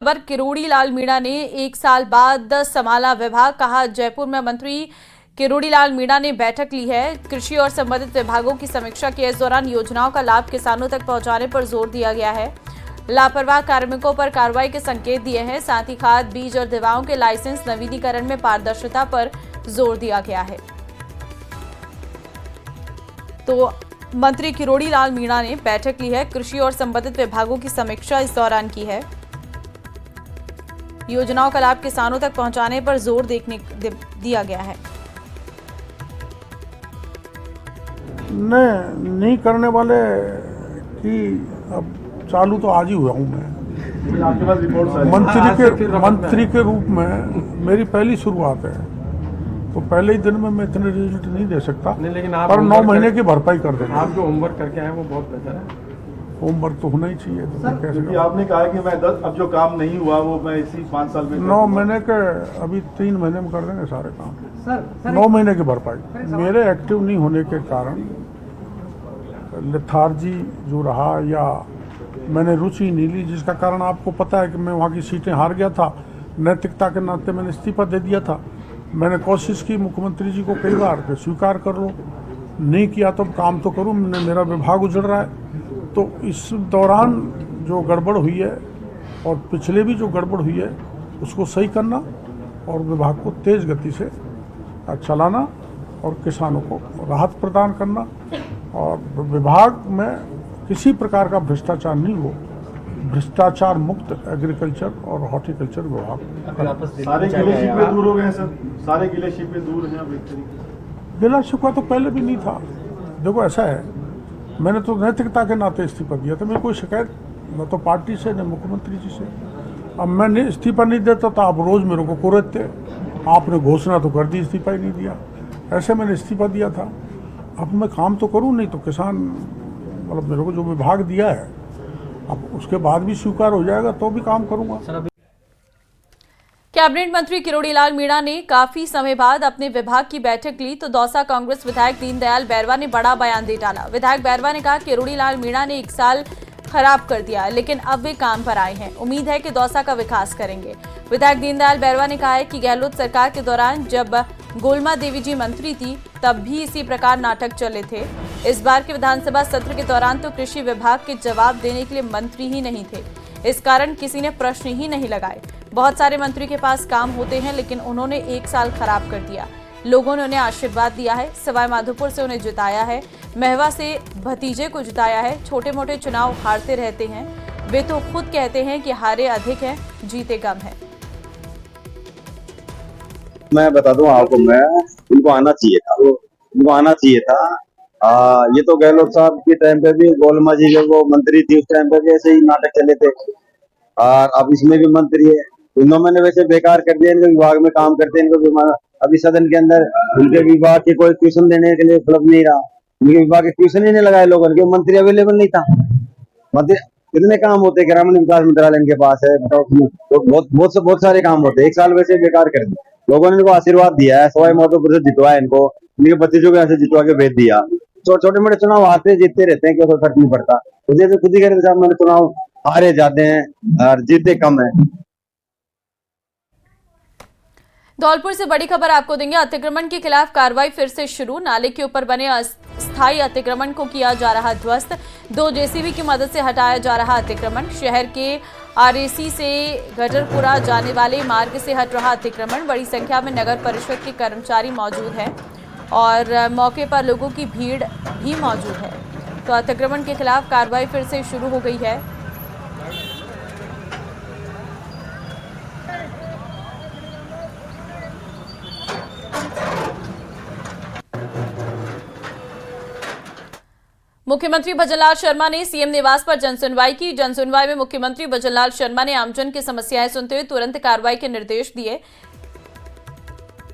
खबर किरोड़ी लाल मीणा ने एक साल बाद संभाला विभाग। कहा, जयपुर में मंत्री किरोड़ी लाल मीणा ने बैठक ली है। कृषि और संबंधित विभागों की समीक्षा की। इस दौरान योजनाओं का लाभ किसानों तक पहुंचाने पर जोर दिया गया है। लापरवाह कार्मिकों पर कार्रवाई के संकेत दिए हैं। साथ ही खाद, बीज और दवाओं के लाइसेंस नवीनीकरण में पारदर्शिता पर जोर दिया गया है। तो मंत्री किरोड़ी लाल मीणा ने बैठक ली है। कृषि और संबंधित विभागों की समीक्षा इस दौरान की है। योजनाओं का लाभ किसानों तक पहुंचाने पर जोर दिया गया है। नहीं करने वाले की अब चालू तो आज ही हुआ हूँ मैं। मंत्री के रूप में मेरी पहली शुरुआत है, तो पहले ही दिन में मैं इतने रिजल्ट नहीं दे सकता। लेकिन आप पर 9 महीने की भरपाई कर देंगे। आप जो होमवर्क करके आए वो बहुत बेहतर है। होमवर्क तो होना ही चाहिए। तो क्योंकि आपने कहा कि मैं 10 अब जो काम नहीं हुआ वो मैं इसी 5 साल में 9 महीने के अभी 3 महीने में कर देंगे सारे काम। 9 महीने की भरपाई। मेरे एक्टिव नहीं होने के कारण लेथार्जी जो रहा या मैंने रुचि नहीं ली, जिसका कारण आपको पता है कि मैं वहाँ की सीटें हार गया था। नैतिकता के नाते मैंने इस्तीफा दे दिया था। मैंने कोशिश की मुख्यमंत्री जी को कई बार कि स्वीकार कर लो, नहीं किया तो काम तो करूँ। मेरा विभाग उजड़ रहा है। तो इस दौरान जो गड़बड़ हुई है और पिछले भी जो गड़बड़ हुई है उसको सही करना और विभाग को तेज गति से चलाना और किसानों को राहत प्रदान करना और विभाग में किसी प्रकार का भ्रष्टाचार नहीं हो, भ्रष्टाचार मुक्त एग्रीकल्चर और हॉर्टिकल्चर विभाग। सारे गिले शिकवे दूर हो गए हैं सर, सारे गिले शिकवे दूर हैं अब एक तरीके। गिला शिकवा तो पहले भी नहीं था। देखो ऐसा है, मैंने तो नैतिकता के नाते इस्तीफा दिया था। मेरी कोई शिकायत न तो पार्टी से न मुख्यमंत्री जी से। अब मैं इस्तीफा नहीं देता तो आप रोज मेरे को कुरेदते। आपने घोषणा तो कर दी, इस्तीफा ही नहीं दिया। ऐसे मैंने इस्तीफा दिया था। अब मैं काम तो करूं, नहीं तो किसान मतलब मेरे को जो विभाग दिया है अब उसके बाद भी स्वीकार हो जाएगा तो भी काम करूंगा। कैबिनेट मंत्री किरोड़ी लाल मीणा ने काफी समय बाद अपने विभाग की बैठक ली तो दौसा कांग्रेस विधायक दीनदयाल बैरवा ने बड़ा बयान दे डाला। विधायक बैरवा ने कहा, किरोड़ी लाल मीणा ने एक साल खराब कर दिया, लेकिन अब वे काम पर आए हैं। उम्मीद है कि दौसा का विकास करेंगे। विधायक दीनदयाल बैरवा ने कहा है कि गहलोत सरकार के दौरान जब गोलमा देवी जी मंत्री थी तब भी इसी प्रकार नाटक चले थे। इस बार के विधानसभा सत्र के दौरान तो कृषि विभाग के जवाब देने के लिए मंत्री ही नहीं थे। इस कारण किसी ने प्रश्न ही नहीं लगाए। बहुत सारे मंत्री के पास काम होते हैं, लेकिन उन्होंने एक साल खराब कर दिया। लोगों ने उन्हें आशीर्वाद दिया है। सवाई माधोपुर से उन्हें जिताया है, महवा से भतीजे को जिताया है। छोटे मोटे चुनाव हारते रहते हैं। वे तो खुद कहते हैं कि हारे अधिक हैं, जीते कम है। मैं बता दूं आपको, मैं उनको आना चाहिए था, उनको आना चाहिए था। ये तो गहलोत साहब के टाइम पे भी गोलमा जी जब वो मंत्री थी उस टाइम पे भी ऐसे ही नाटक चले थे, और अब इसमें भी मंत्री है। उन्होंने वैसे बेकार कर दिया। इनके विभाग में काम करते हैं, इनको अभी सदन के अंदर उनके विभाग के कोई ट्यूशन देने के लिए उपलब्ध नहीं रहा। उनके विभाग के ट्यूशन ही नहीं लगाए लोगों ने, मंत्री अवेलेबल नहीं था। मंत्री कितने काम होते, ग्रामीण विकास मंत्रालय इनके पास है, बहुत सारे काम होते। एक साल वैसे बेकार कर दिया। लोगों ने इनको आशीर्वाद दिया है, सवाई माधोपुर से जितवाया इनको, इनके भतीजों को ऐसे जितवा के भेज दिया। छोटे मोटे चुनाव आते जीतते रहते हैं, कोई फर्क नहीं पड़ता। मुझे तो खुद ही कहते साहब, मैंने चुनाव हारे जाते हैं और जीते कम है। धौलपुर से बड़ी खबर आपको देंगे। अतिक्रमण के खिलाफ कार्रवाई फिर से शुरू। नाले के ऊपर बने अस्थायी अतिक्रमण को किया जा रहा ध्वस्त। 2 जेसीबी की मदद से हटाया जा रहा अतिक्रमण। शहर के आरएसी से गटरपुरा जाने वाले मार्ग से हट रहा अतिक्रमण। बड़ी संख्या में नगर परिषद के कर्मचारी मौजूद हैं और मौके पर लोगों की भीड़ भी मौजूद है। तो अतिक्रमण के खिलाफ कार्रवाई फिर से शुरू हो गई है। मुख्यमंत्री भजनलाल शर्मा ने सीएम निवास पर जनसुनवाई की। जनसुनवाई में मुख्यमंत्री भजनलाल शर्मा ने आमजन की समस्याएं सुनते हुए तुरंत कार्रवाई के निर्देश दिए।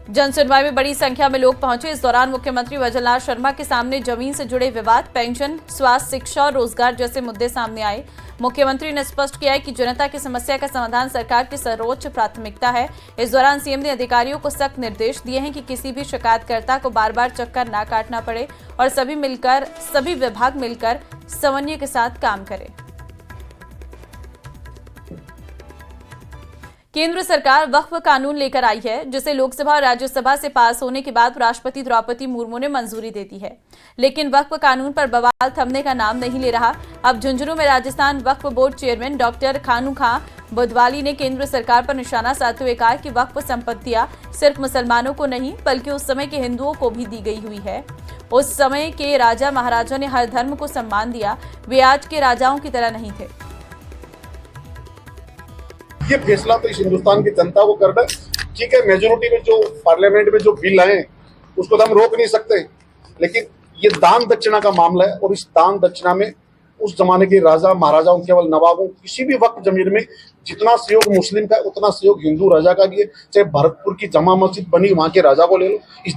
जनसुनवाई में बड़ी संख्या में लोग पहुंचे। इस दौरान मुख्यमंत्री भजनलाल शर्मा के सामने जमीन से जुड़े विवाद, पेंशन, स्वास्थ्य, शिक्षा और रोजगार जैसे मुद्दे सामने आए। मुख्यमंत्री ने स्पष्ट किया है कि जनता की समस्या का समाधान सरकार की सर्वोच्च प्राथमिकता है। इस दौरान सीएम ने अधिकारियों को सख्त निर्देश दिए हैं कि किसी भी शिकायतकर्ता को बार बार चक्कर ना काटना पड़े और सभी विभाग मिलकर समन्वय के साथ काम करें। केंद्र सरकार वक्फ कानून लेकर आई है, जिसे लोकसभा और राज्यसभा से पास होने के बाद राष्ट्रपति द्रौपदी मुर्मू ने मंजूरी दे दी है। लेकिन वक्फ कानून पर बवाल थमने का नाम नहीं ले रहा। अब झुंझुनू में राजस्थान वक्फ बोर्ड चेयरमैन डॉक्टर खानू खां बुधवाली ने केंद्र सरकार पर निशाना साधते हुए कहा कि वक्फ संपत्तियां सिर्फ मुसलमानों को नहीं बल्कि उस समय के हिंदुओं को भी दी गई हुई है। उस समय के राजा महाराजा ने हर धर्म को सम्मान दिया, वे आज के राजाओं की तरह नहीं थे। ये फैसला तो इस हिंदुस्तान की जनता को करना है। ठीक है, मेजोरिटी में जो पार्लियामेंट में जो बिल आए उसको तो हम रोक नहीं सकते, लेकिन ये दान दक्षिणा का मामला है और इस दान दक्षिणा में उस जमाने के राजा महाराजाओं, केवल नवाबों, किसी भी वक्त जमीन में जितना सहयोग मुस्लिम का उतना सहयोग हिंदू राजा का भी है। चाहे भरतपुर की जमा मस्जिद बनी वहां के राजा को ले लो, इस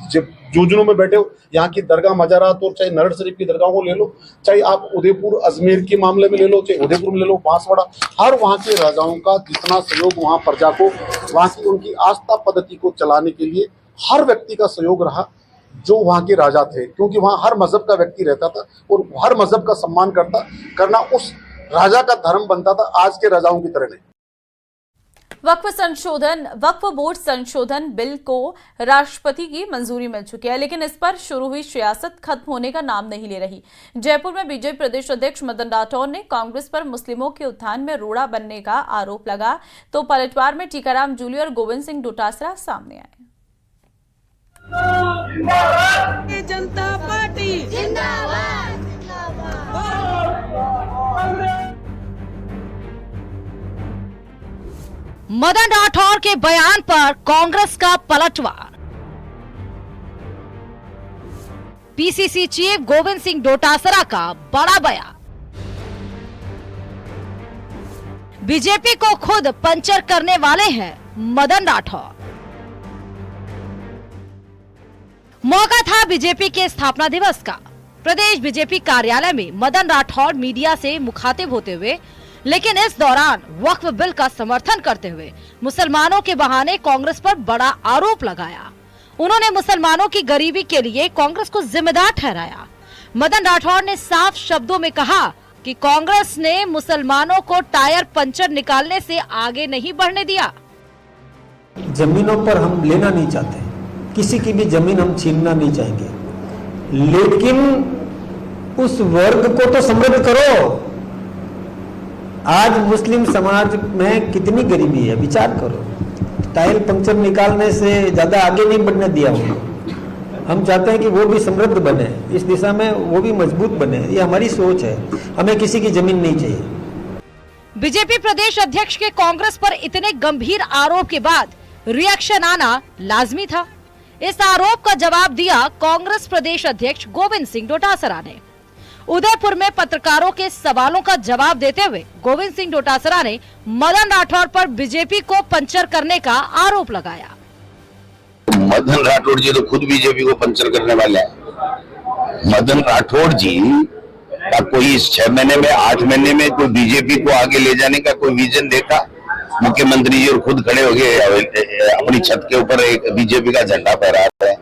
झुंझुनू में बैठे हो यहाँ की दरगाह मजारात, और चाहे नरड़ शरीफ की दरगाह को ले लो, चाहे आप उदयपुर अजमेर के मामले में ले लो, चाहे उदयपुर में ले लो, बांसवाड़ा, हर वहाँ के राजाओं का जितना सहयोग वहाँ प्रजा को, वहाँ की उनकी आस्था पद्धति को चलाने के लिए हर व्यक्ति का सहयोग रहा जो वहाँ के राजा थे, क्योंकि वहाँ हर मजहब का व्यक्ति रहता था और हर मजहब का सम्मान करना उस राजा का धर्म बनता था, आज के राजाओं की तरह नहीं। वक्फ बोर्ड संशोधन बिल को राष्ट्रपति की मंजूरी मिल चुकी है, लेकिन इस पर शुरू हुई सियासत खत्म होने का नाम नहीं ले रही। जयपुर में बीजेपी प्रदेश अध्यक्ष मदन राठौर ने कांग्रेस पर मुस्लिमों के उत्थान में रोड़ा बनने का आरोप लगा, तो पलटवार में टीकाराम जूली और गोविंद सिंह डोटासरा सामने आए। जनता पार्टी जिंदाबाद। मदन राठौर के बयान पर कांग्रेस का पलटवार। पीसीसी चीफ गोविंद सिंह डोटासरा का बड़ा बयान। बीजेपी को खुद पंचर करने वाले हैं मदन राठौर। मौका था बीजेपी के स्थापना दिवस का। प्रदेश बीजेपी कार्यालय में मदन राठौर मीडिया से मुखातिब होते हुए, लेकिन इस दौरान वक्फ बिल का समर्थन करते हुए मुसलमानों के बहाने कांग्रेस पर बड़ा आरोप लगाया। उन्होंने मुसलमानों की गरीबी के लिए कांग्रेस को जिम्मेदार ठहराया। मदन राठौर ने साफ शब्दों में कहा कि कांग्रेस ने मुसलमानों को टायर पंचर निकालने से आगे नहीं बढ़ने दिया। जमीनों पर हम लेना नहीं चाहते, किसी की भी जमीन हम छीनना नहीं चाहेंगे, लेकिन उस वर्ग को तो समृद्ध करो। आज मुस्लिम समाज में कितनी गरीबी है, विचार करो। टायर पंक्चर निकालने से ज्यादा आगे नहीं बढ़ने दिया उनको। हम चाहते हैं कि वो भी समृद्ध बने, इस दिशा में वो भी मजबूत बने, ये हमारी सोच है। हमें किसी की जमीन नहीं चाहिए। बीजेपी प्रदेश अध्यक्ष के कांग्रेस पर इतने गंभीर आरोप के बाद रिएक्शन आना लाजमी था। इस आरोप का जवाब दिया कांग्रेस प्रदेश अध्यक्ष गोविंद सिंह डोटासरा ने। उदयपुर में पत्रकारों के सवालों का जवाब देते हुए गोविंद सिंह डोटासरा ने मदन राठौर पर बीजेपी को पंचर करने का आरोप लगाया। मदन राठौर जी तो खुद बीजेपी को पंचर करने वाले हैं। मदन राठौर जी का कोई 6 महीने में 8 महीने में कोई बीजेपी को आगे ले जाने का कोई विजन देखा? मुख्यमंत्री जी और खुद खड़े हो गए अपनी छत के ऊपर एक बीजेपी का झंडा फहरा रहे हैं।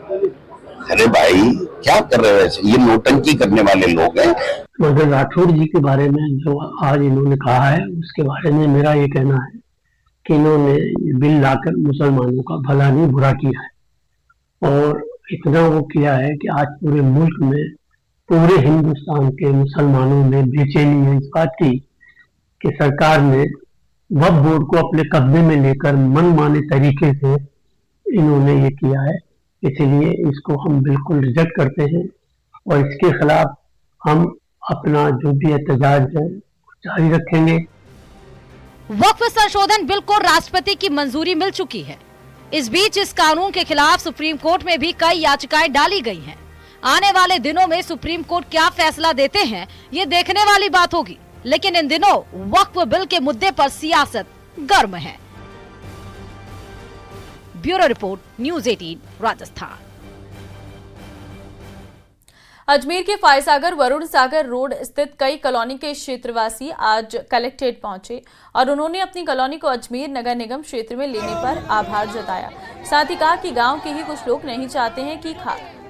अरे भाई क्या कर रहे हो? ये नोटंकी करने वाले लोग हैं। मदन राठौर जी के बारे में जो आज इन्होंने कहा है, उसके बारे में मेरा ये कहना है कि इन्होंने बिल लाकर मुसलमानों का भला नहीं बुरा किया है, और इतना वो किया है कि आज पूरे मुल्क में, पूरे हिंदुस्तान के मुसलमानों में बेचैनी है इस बात की कि सरकार ने वक्फ बोर्ड को अपने कब्जे में लेकर मनमाने तरीके से इन्होंने ये किया है। इसलिए इसको हम बिल्कुल रिजेक्ट करते हैं और इसके खिलाफ हम अपना जो भी एहतजाज है जारी रखेंगे। वक्फ संशोधन बिल को राष्ट्रपति की मंजूरी मिल चुकी है। इस बीच इस कानून के खिलाफ सुप्रीम कोर्ट में भी कई याचिकाएं डाली गई हैं। आने वाले दिनों में सुप्रीम कोर्ट क्या फैसला देते हैं, ये देखने वाली बात होगी। लेकिन इन दिनों वक्फ बिल के मुद्दे पर सियासत गर्म है। Bureau report, news 18 Rajasthan. Ajmer के फायसागर वरुण सागर रोड स्थित कई कॉलोनी के क्षेत्रवासी आज कलेक्ट्रेट पहुंचे और उन्होंने अपनी कॉलोनी को अजमेर नगर निगम क्षेत्र में लेने पर आभार जताया। साथ ही कहा कि गांव के ही कुछ लोग नहीं चाहते हैं कि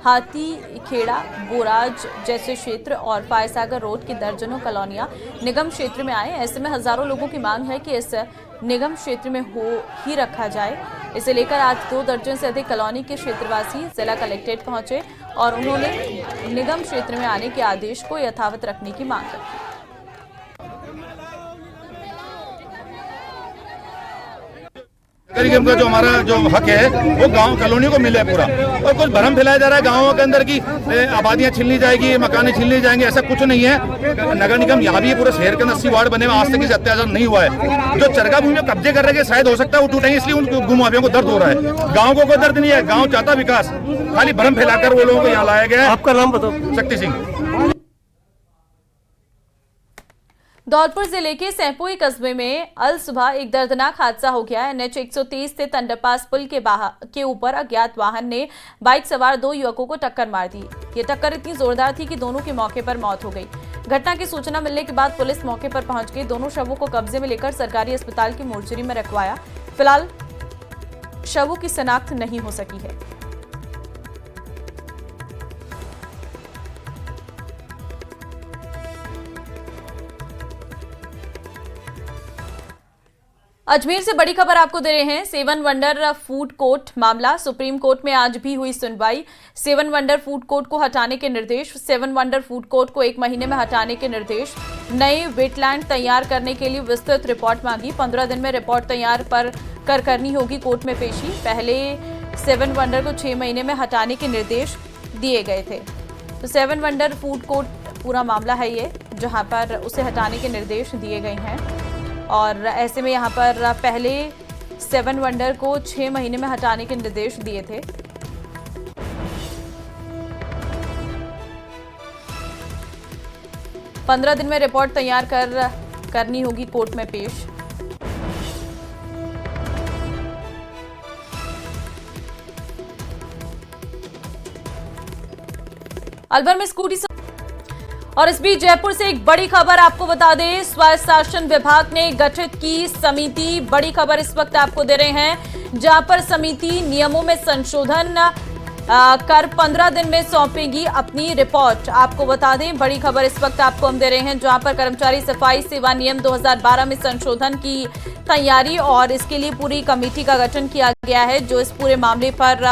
हाथी खेड़ा, बोराज जैसे क्षेत्र और फायसागर रोड की दर्जनों कॉलोनियां निगम क्षेत्र में आए। ऐसे में हजारों लोगों की मांग है कि इस निगम क्षेत्र में हो ही रखा जाए। इसे लेकर आज 2 दर्जन से अधिक कॉलोनी के क्षेत्रवासी जिला कलेक्ट्रेट पहुंचे और उन्होंने निगम क्षेत्र में आने के आदेश को यथावत रखने की मांग की। निगम का जो हमारा जो हक है वो गांव कॉलोनी को मिले पूरा, और कुछ भ्रम फैलाया जा रहा है गांवों के अंदर की आबादियां छीन ली जाएगी, मकानें छीन ली जाएंगी, ऐसा कुछ नहीं है। नगर निगम यहाँ भी पूरे शहर के अंदर 80 वार्ड बने हुए, आज तक इस अत्याचार नहीं हुआ है। जो चरगा भूमि में कब्जे कर रहे हैं शायद हो सकता है वो टूटेंगे, इसलिए उन भूमाफियों को दर्द हो रहा है। गाँव को कोई दर्द नहीं है, गाँव चाहता विकास, खाली भ्रम फैलाकर वो लोगों को यहाँ लाया गया है। आपका नाम बताओ। शक्ति सिंह। धौलपुर जिले के सैंपोई कस्बे में अल सुबह एक दर्दनाक हादसा हो गया। NH 130 स्थित अंडरपास पुल के ऊपर अज्ञात वाहन ने बाइक सवार 2 युवकों को टक्कर मार दी। ये टक्कर इतनी जोरदार थी कि दोनों की मौके पर मौत हो गई। घटना की सूचना मिलने के बाद पुलिस मौके पर पहुंच गई। दोनों शवों को कब्जे में लेकर सरकारी अस्पताल की मोर्चरी में रखवाया। फिलहाल शवों की शिनाख्त नहीं हो सकी है। अजमेर से बड़ी खबर आपको दे रहे हैं। 7 वंडर फूड कोर्ट मामला, सुप्रीम कोर्ट में आज भी हुई सुनवाई। 7 वंडर फूड कोर्ट को हटाने के निर्देश, 7 वंडर फूड कोर्ट को 1 महीने में हटाने के निर्देश, नए वेटलैंड तैयार करने के लिए विस्तृत रिपोर्ट मांगी। 15 दिन में रिपोर्ट तैयार कर करनी होगी कोर्ट में पेशी। पहले 7 वंडर को 6 महीने में हटाने के निर्देश दिए गए थे। तो 7 वंडर फूड कोर्ट पूरा मामला है ये, जहां पर उसे हटाने के निर्देश दिए गए हैं। और ऐसे में यहाँ पर पहले 7 वंडर को 6 महीने में हटाने के निर्देश दिए थे। पंद्रह दिन में रिपोर्ट तैयार करनी होगी कोर्ट में पेश। अलवर में स्कूटी और इस बीच जयपुर से एक बड़ी खबर आपको बता दें, स्वायत्त शासन विभाग ने गठित की समिति। बड़ी खबर इस वक्त आपको दे रहे हैं, जहां पर समिति नियमों में संशोधन कर 15 दिन में सौंपेगी अपनी रिपोर्ट। आपको बता दें, बड़ी खबर इस वक्त आपको हम दे रहे हैं, जहां पर कर्मचारी सफाई सेवा नियम 2012 में संशोधन की तैयारी और इसके लिए पूरी कमेटी का गठन किया गया है, जो इस पूरे मामले पर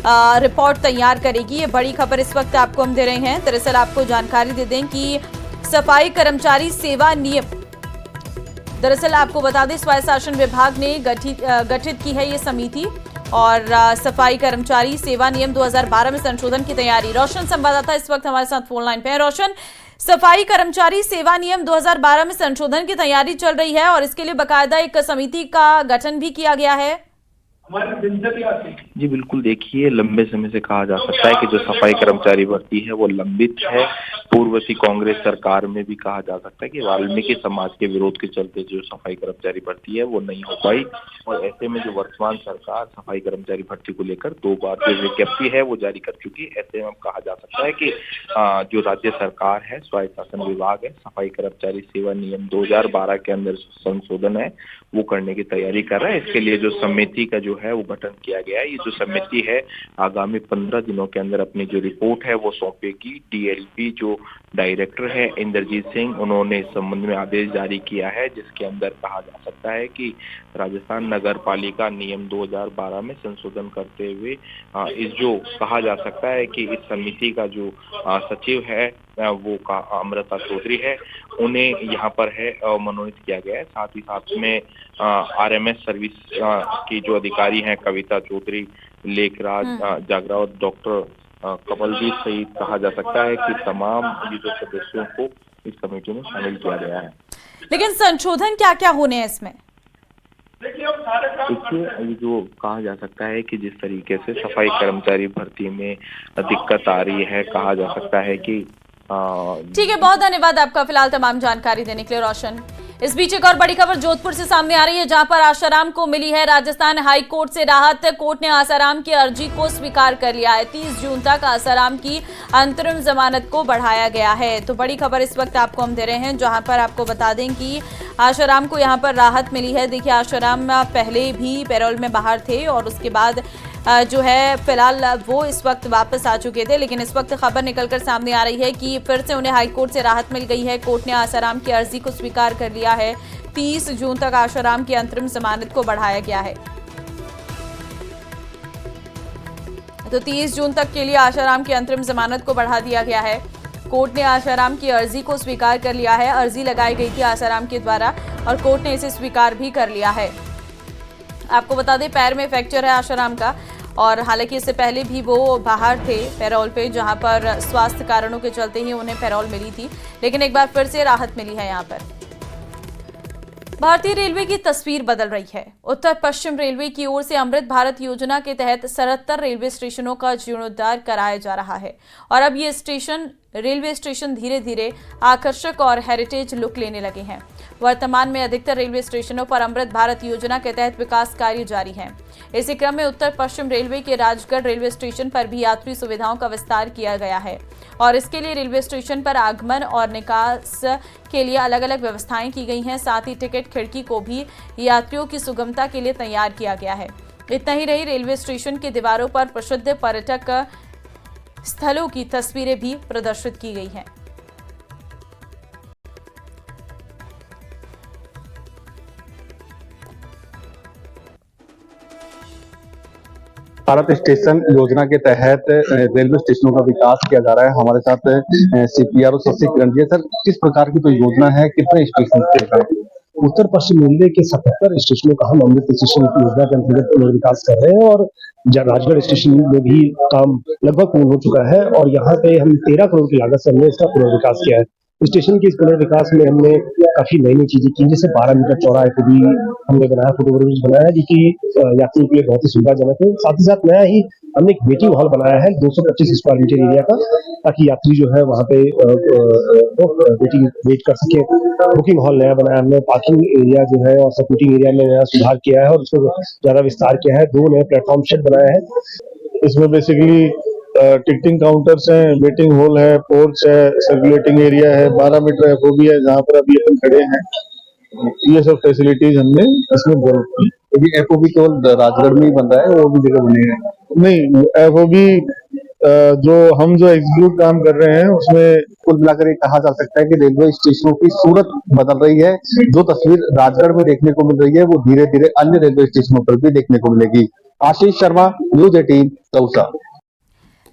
रिपोर्ट तैयार करेगी। ये बड़ी खबर इस वक्त आपको हम दे रहे हैं। दरअसल आपको जानकारी दे दें कि सफाई कर्मचारी सेवा नियम, दरअसल आपको बता दें स्वायत्त शासन विभाग ने गठित की है ये समिति और सफाई कर्मचारी सेवा नियम 2012 में संशोधन की तैयारी। रोशन संवाददाता इस वक्त हमारे साथ फोन लाइन पे है। रोशन, सफाई कर्मचारी सेवा नियम 2012 में संशोधन की तैयारी चल रही है और इसके लिए बाकायदा एक समिति का गठन भी किया गया है। जी बिल्कुल, देखिए लंबे समय से कहा जा सकता है कि जो सफाई कर्मचारी भर्ती है वो लंबित है। पूर्ववर्ती कांग्रेस सरकार में भी कहा जा सकता है कि वाल्मीकि समाज के विरोध के चलते जो सफाई कर्मचारी भर्ती है वो नहीं हो पाई और ऐसे में जो वर्तमान सरकार सफाई कर्मचारी भर्ती को लेकर 2 बार जो विज्ञप्ति है वो जारी कर चुकी है। ऐसे में कहा जा सकता है कि जो राज्य सरकार है, स्वायत्त शासन विभाग है, सफाई कर्मचारी सेवा नियम 2012 के अंदर संशोधन है वो करने की तैयारी कर रहा है। इसके लिए जो समिति का जो है वो गठन किया गया है। ये जो समिति है आगामी 15 दिनों के अंदर अपनी जो रिपोर्ट है वो सौंपेगी। DLP जो डायरेक्टर है इंद्रजीत सिंह, उन्होंने इस संबंध में आदेश जारी किया है, जिसके अंदर कहा जा सकता है कि राजस्थान नगर पालिका नियम 2012 में संशोधन करते हुए इस जो कहा जा सकता है कि इस समिति का जो सचिव है वो अमृता चौधरी है, उन्हें यहाँ पर है मनोनीत किया गया है। साथ ही साथ में RMS सर्विस की जो अधिकारी हैं कविता चौधरी, लेखराज जागरावत, डॉक्टर कमलजीत सहित कहा जा सकता है कि तमाम ये जो सदस्यों को इस कमेटी में शामिल किया गया है। लेकिन संशोधन क्या क्या होने हैं इसमें? देखिए, जो कहा जा सकता है कि जिस तरीके से सफाई कर्मचारी भर्ती में दिक्कत आ रही है, कहा जा सकता है कि ठीक है, बहुत धन्यवाद आपका फिलहाल तमाम जानकारी देने के लिए रोशन। इस बीच एक और बड़ी खबर जोधपुर से सामने आ रही है, जहां पर आसाराम को मिली है राजस्थान हाई कोर्ट से राहत। कोर्ट ने आसाराम की अर्जी को स्वीकार कर लिया है। 30 जून तक आसाराम की अंतरिम जमानत को बढ़ाया गया है। तो बड़ी खबर इस वक्त आपको हम दे रहे हैं, जहां पर आपको बता दें कि आसाराम को यहां पर राहत मिली है। देखिए, आसाराम पहले भी पैरोल में बाहर थे और उसके बाद जो है फिलहाल वो इस वक्त वापस आ चुके थे, लेकिन इस वक्त खबर निकलकर सामने आ रही है कि फिर से उन्हें हाई कोर्ट से राहत मिल गई है। कोर्ट ने आसाराम की अर्जी को स्वीकार कर लिया है। 30 जून तक आशाराम की अंतरिम जमानत को बढ़ाया गया है। तो 30 जून तक के लिए आशाराम की अंतरिम जमानत को बढ़ा दिया गया है। कोर्ट ने आशाराम की अर्जी को स्वीकार कर लिया है। अर्जी लगाई गई थी आशाराम के द्वारा और कोर्ट ने इसे स्वीकार भी कर लिया है। आपको बता दें, पैर में फ्रैक्चर है आशाराम का और हालांकि इससे पहले भी वो बाहर थे पैरोल पे, जहां पर स्वास्थ्य कारणों के चलते ही उन्हें पैरोल मिली थी, लेकिन एक बार फिर से राहत मिली है। यहां पर भारतीय रेलवे की तस्वीर बदल रही है। उत्तर पश्चिम रेलवे की ओर से अमृत भारत योजना के तहत 77 रेलवे स्टेशनों का जीर्णोद्धार कराया जा रहा है और अब ये रेलवे स्टेशन धीरे धीरे आकर्षक और हेरिटेज लुक लेने लगे हैं। वर्तमान में अधिकतर रेलवे स्टेशनों पर अमृत भारत योजना के तहत विकास कार्य जारी है। इसी क्रम में उत्तर पश्चिम रेलवे के राजगढ़ रेलवे स्टेशन पर भी यात्री सुविधाओं का विस्तार किया गया है और इसके लिए रेलवे स्टेशन पर आगमन और निकास के लिए अलग अलग व्यवस्थाएं की गई हैं। साथ ही टिकट खिड़की को भी यात्रियों की सुगमता के लिए तैयार किया गया है। इतना ही नहीं, रेलवे स्टेशन की दीवारों पर प्रसिद्ध पर्यटक स्थलों की तस्वीरें भी प्रदर्शित की गई हैं। भारत स्टेशन योजना के तहत रेलवे स्टेशनों का विकास किया जा रहा है। हमारे साथ CPRO शशि किरण जी। सर, किस प्रकार की तो योजना है, कितने स्टेशन? उत्तर पश्चिम रेलवे के 77 स्टेशनों का हम अमृत स्टेशन योजना के अंतर्गत पुनर्विकास कर रहे हैं और राजगढ़ स्टेशन में भी काम लगभग पूर्ण हो चुका है और यहाँ पे हम 13 करोड़ की लागत से हमने इसका पुनर्विकास किया है। स्टेशन के इस पुनर्विकास में हमने काफी नई नई चीजें की, जैसे 12 मीटर चौड़ा FOB हमने बनाया, फुटओवरब्रिज बनाया, जो कि यात्रियों के लिए बहुत ही सुविधाजनक है। साथ ही साथ नया ही हमने एक वेटिंग हॉल बनाया है 225 स्क्वायर मीटर एरिया का, ताकि यात्री जो है वहाँ पे वेट कर सके। बुकिंग हॉल नया बनाया हमने, पार्किंग एरिया जो है और सपोर्टिंग एरिया में नया सुधार किया है और उसको ज्यादा विस्तार किया है। 2 नए प्लेटफॉर्म शेड बनाया है। इसमें बेसिकली टिकटिंग काउंटर्स हैं, वेटिंग हॉल है, पोर्च है, सर्कुलेटिंग एरिया है, 12 मीटर FOB है जहाँ पर अभी अपन खड़े हैं। ये सब फैसिलिटीज हमने इसमें डेवलप की। क्योंकि FOB तो राजगढ़ में ही बन रहा है, वो भी जगह बने हैं। नहीं, FOB जो एग्जीक्यूट काम कर रहे हैं उसमें कुल मिलाकर ये कहा जा सकता है कि रेलवे स्टेशनों की सूरत बदल रही है। जो तस्वीर राजगढ़ में देखने को मिल रही है वो धीरे धीरे अन्य रेलवे स्टेशनों पर भी देखने को मिलेगी। आशीष शर्मा, न्यूज 18, दौसा।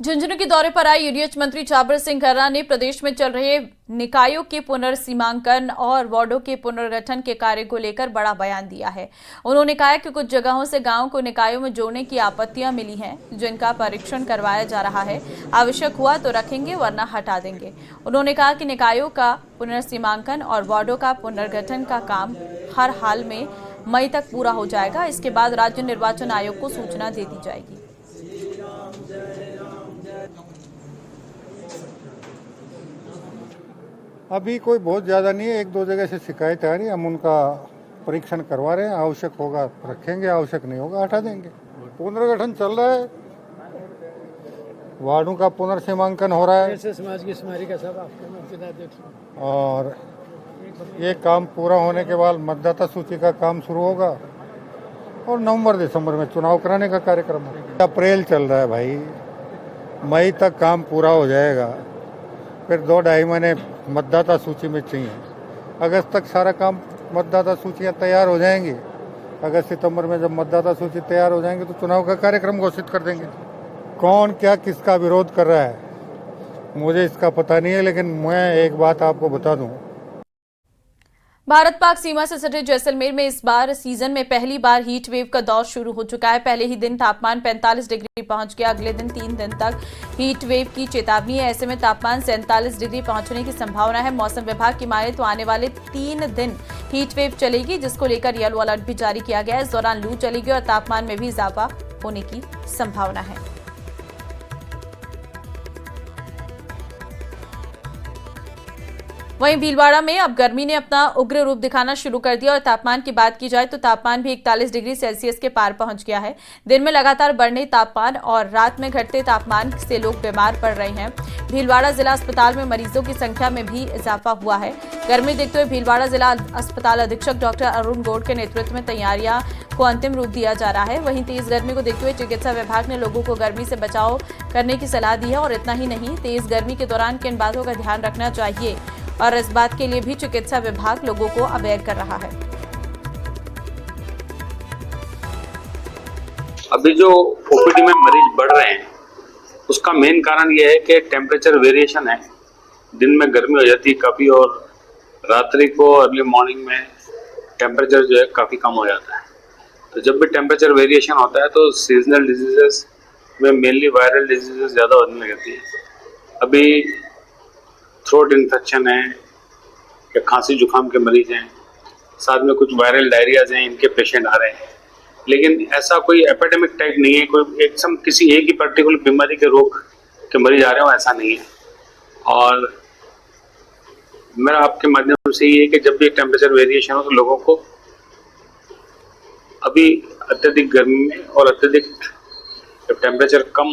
झुंझुनू के दौरे पर आए UDH मंत्री छाबर सिंह खर्रा ने प्रदेश में चल रहे निकायों के पुनर्सीमांकन और वार्डों के पुनर्गठन के कार्य को लेकर बड़ा बयान दिया है। उन्होंने कहा कि कुछ जगहों से गांवों को निकायों में जोड़ने की आपत्तियां मिली हैं, जिनका परीक्षण करवाया जा रहा है। आवश्यक हुआ तो रखेंगे, वरना हटा देंगे। उन्होंने कहा कि निकायों का पुनर्सीमांकन और वार्डों का पुनर्गठन का काम हर हाल में मई तक पूरा हो जाएगा। इसके बाद राज्य निर्वाचन आयोग को सूचना दे दी जाएगी। अभी कोई बहुत ज़्यादा नहीं है, 1-2 जगह से शिकायत आ रही है, हम उनका परीक्षण करवा रहे हैं। आवश्यक होगा रखेंगे, आवश्यक नहीं होगा हटा देंगे। पुनर्गठन चल रहा है, वार्डों का पुनर्सीमांकन हो रहा है समाज की स्मारिका सब आपके और ये काम पूरा होने के बाद मतदाता सूची का काम शुरू होगा और नवंबर-दिसंबर में चुनाव कराने का कार्यक्रम होगा। अप्रैल चल रहा है भाई, मई तक काम पूरा हो जाएगा, फिर 2-2.5 महीने मतदाता सूची में चाहिए। अगस्त तक सारा काम मतदाता सूचियाँ तैयार हो जाएंगी। अगस्त-सितंबर में जब मतदाता सूची तैयार हो जाएंगे तो चुनाव का कार्यक्रम घोषित कर देंगे। कौन क्या किसका विरोध कर रहा है मुझे इसका पता नहीं है, लेकिन मैं एक बात आपको बता दूं, भारत पाक सीमा से सटे जैसलमेर में इस बार सीजन में पहली बार हीट वेव का दौर शुरू हो चुका है। पहले ही दिन तापमान 45 डिग्री पहुंच गया। अगले दिन 3 दिन तक हीट वेव की चेतावनी है। ऐसे में तापमान 47 डिग्री पहुंचने की संभावना है। मौसम विभाग की माने तो आने वाले 3 दिन हीट वेव चलेगी, जिसको लेकर येलो अलर्ट भी जारी किया गया है। इस दौरान लू चलेगी और तापमान में भी इजाफा होने की संभावना है। वहीं भीलवाड़ा में अब गर्मी ने अपना उग्र रूप दिखाना शुरू कर दिया और तापमान की बात की जाए तो तापमान भी 41 डिग्री सेल्सियस के पार पहुंच गया है। दिन में लगातार बढ़ने तापमान और रात में घटते तापमान से लोग बीमार पड़ रहे हैं। भीलवाड़ा जिला अस्पताल में मरीजों की संख्या में भी इजाफा हुआ है। गर्मी देखते हुए भीलवाड़ा जिला अस्पताल अधीक्षक डॉक्टर अरुण गौड़ के नेतृत्व में तैयारियां को अंतिम रूप दिया जा रहा है। वहीं तेज गर्मी को देखते हुए चिकित्सा विभाग ने लोगों को गर्मी से बचाव करने की सलाह दी है। और इतना ही नहीं, तेज गर्मी के दौरान किन बातों का ध्यान रखना चाहिए और इस बात के लिए भी चिकित्सा विभाग लोगों को अवेयर कर रहा है। अभी जो ओपीडी में मरीज बढ़ रहे हैं उसका मेन कारण यह है कि टेम्परेचर वेरिएशन है। दिन में गर्मी हो जाती है काफ़ी और रात्रि को अर्ली मॉर्निंग में टेम्परेचर जो है काफ़ी कम हो जाता है। तो जब भी टेम्परेचर वेरिएशन होता है तो सीजनल डिजीजेस में मेनली वायरल डिजीजेस ज़्यादा होने लगती है। अभी थ्रोट इन्फेक्शन है या खांसी जुकाम के मरीज हैं, साथ में कुछ वायरल डायरियाज हैं, इनके पेशेंट आ रहे हैं। लेकिन ऐसा कोई एपिडेमिक टाइप नहीं है, कोई एकदम किसी एक ही पर्टिकुलर बीमारी के रोग के मरीज आ रहे हो, ऐसा नहीं है। और मेरा आपके माध्यम से ये है कि जब भी टेम्परेचर वेरिएशन हो तो लोगों को अभी अत्यधिक गर्मी में और अत्यधिक जब टेम्परेचर कम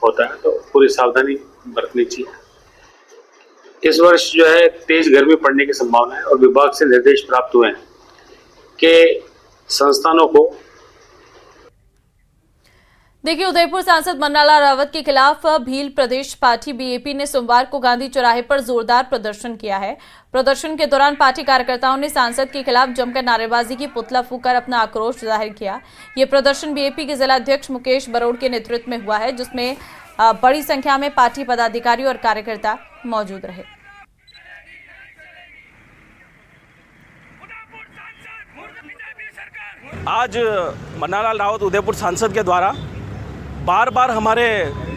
होता है तो पूरी सावधानी बरतनी चाहिए। इस वर्ष जो है तेज गर्मी पड़ने की संभावना है और विभाग से निर्देश प्राप्त हुए हैं कि संस्थानों को देखिए, उदयपुर सांसद मन्नालाल रावत के खिलाफ भील प्रदेश पार्टी बीएपी ने सोमवार को गांधी चौराहे पर जोरदार प्रदर्शन किया है। प्रदर्शन के दौरान पार्टी कार्यकर्ताओं ने सांसद के खिलाफ जमकर नारेबाजी की, पुतला फूंककर अपना आक्रोश जाहिर किया। ये प्रदर्शन बीएपी के जिला अध्यक्ष मुकेश बरोड़ के नेतृत्व में हुआ है, जिसमें बड़ी संख्या में पार्टी पदाधिकारी और कार्यकर्ता मौजूद रहे। आज मन्नालाल रावत उदयपुर सांसद के द्वारा बार बार हमारे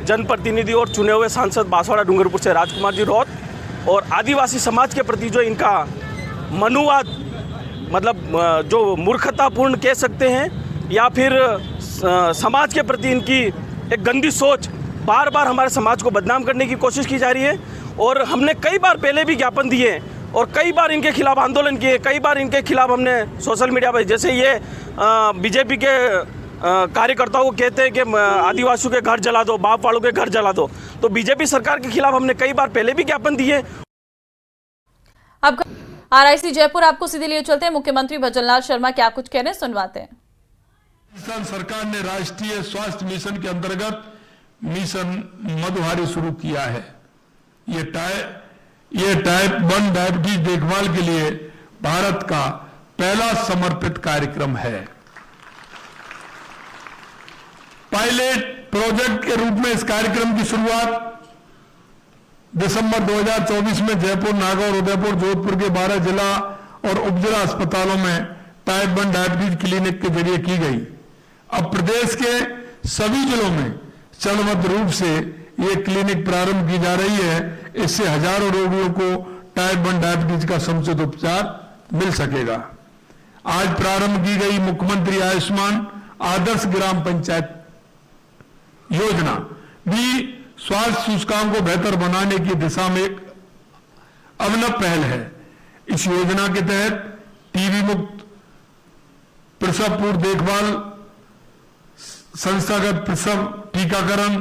जनप्रतिनिधि और चुने हुए सांसद बांसवाड़ा डूंगरपुर से राजकुमार जी रौत और आदिवासी समाज के प्रति जो इनका मनुवाद, मतलब जो मूर्खतापूर्ण कह सकते हैं या फिर समाज के प्रति इनकी एक गंदी सोच, बार बार हमारे समाज को बदनाम करने की कोशिश की जा रही है। और हमने कई बार पहले भी ज्ञापन दिए और कई बार इनके खिलाफ आंदोलन किए, कई बार इनके खिलाफ हमने सोशल मीडिया पर, जैसे ये बीजेपी के कार्यकर्ताओं को कहते हैं कि आदिवासियों के घर जला दो, बाप वालों के घर जला दो, तो बीजेपी सरकार के खिलाफ हमने कई बार पहले भी ज्ञापन दिए। अब आरआईसी जयपुर आपको सीधे लिए चलते हैं। मुख्यमंत्री भजनलाल शर्मा क्या कुछ कह रहे हैं, सुनवाते हैं। राजस्थान सरकार ने राष्ट्रीय स्वास्थ्य मिशन के अंतर्गत मिशन मधुहारी शुरू किया है। ये टाइप 1 डायबिटीज देखभाल के लिए भारत का पहला समर्पित कार्यक्रम है। पायलट प्रोजेक्ट के रूप में इस कार्यक्रम की शुरुआत दिसंबर 2024 में जयपुर, नागौर, उदयपुर, जोधपुर के 12 जिला और उपजिला अस्पतालों में टाइप 1 डायबिटीज क्लिनिक के जरिए की गई। अब प्रदेश के सभी जिलों में चरणबद्ध रूप से ये क्लिनिक प्रारंभ की जा रही है। इससे हजारों रोगियों को टाइप 1 डायबिटीज का समुचित उपचार मिल सकेगा। आज प्रारंभ की गई मुख्यमंत्री आयुष्मान आदर्श ग्राम पंचायत योजना भी स्वास्थ्य सूचकांक को बेहतर बनाने की दिशा में एक अभिनव पहल है। इस योजना के तहत टीबी मुक्त प्रसव पूर्व देखभाल, संस्थागत प्रसव टीकाकरण,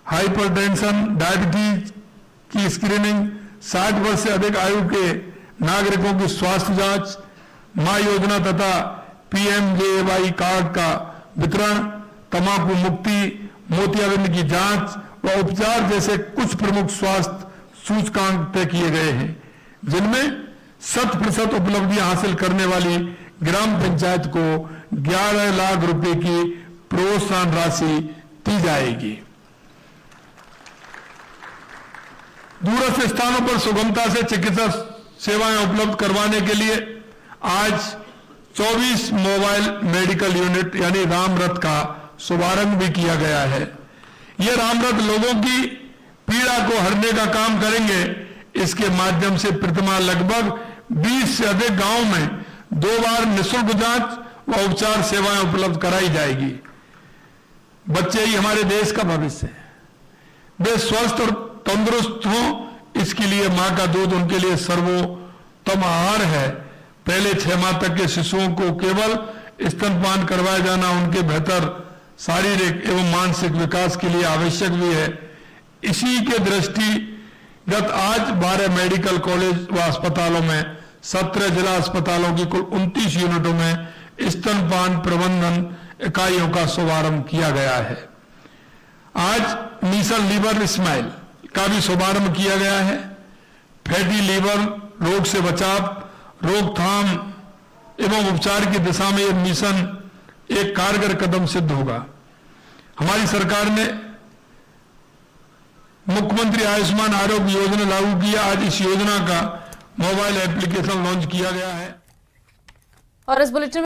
हाइपरटेंशन, डायबिटीज की स्क्रीनिंग, 60 वर्ष से अधिक आयु के नागरिकों की स्वास्थ्य जांच, मां योजना तथा पीएमजेएवाई कार्ड का वितरण, तंबाकू मुक्ति, मोतियाबिंद की जांच व उपचार जैसे कुछ प्रमुख स्वास्थ्य सूचकांक तय किए गए हैं, जिनमें 100% उपलब्धियां हासिल करने वाली ग्राम पंचायत को 11 लाख रुपए की प्रोत्साहन राशि दी जाएगी। दूरस्थ स्थानों पर सुगमता से चिकित्सा सेवाएं उपलब्ध करवाने के लिए आज 24 मोबाइल मेडिकल यूनिट यानी रामरथ का शुभारंभ भी किया गया है। ये रामरथ लोगों की पीड़ा को हरने का काम करेंगे। इसके माध्यम से प्रतिमाह लगभग 20 से अधिक गांवों में 2 बार निःशुल्क जांच व उपचार सेवाएं उपलब्ध कराई जाएगी। बच्चे ही हमारे देश का भविष्य है। वे स्वस्थ और तंदुरुस्त हों, इसके लिए मां का दूध उनके लिए सर्वोत्तम आहार है। पहले 6 माह तक के शिशुओं को केवल स्तनपान करवाया जाना उनके बेहतर शारीरिक एवं मानसिक विकास के लिए आवश्यक भी है। इसी के दृष्टिगत आज 12 मेडिकल कॉलेज व अस्पतालों में 17 जिला अस्पतालों की कुल 29 यूनिटों में स्तनपान प्रबंधन इकाइयों का शुभारंभ किया गया है। आज मिशन लीवर स्माइल का भी शुभारंभ किया गया है। फैटी लीवर रोग से बचाव, रोकथाम एवं उपचार की दिशा में यह मिशन एक कारगर कदम सिद्ध होगा। हमारी सरकार ने मुख्यमंत्री आयुष्मान आरोग्य योजना लागू किया। आज इस योजना का मोबाइल एप्लीकेशन लॉन्च किया गया है। और इस बुलेटिन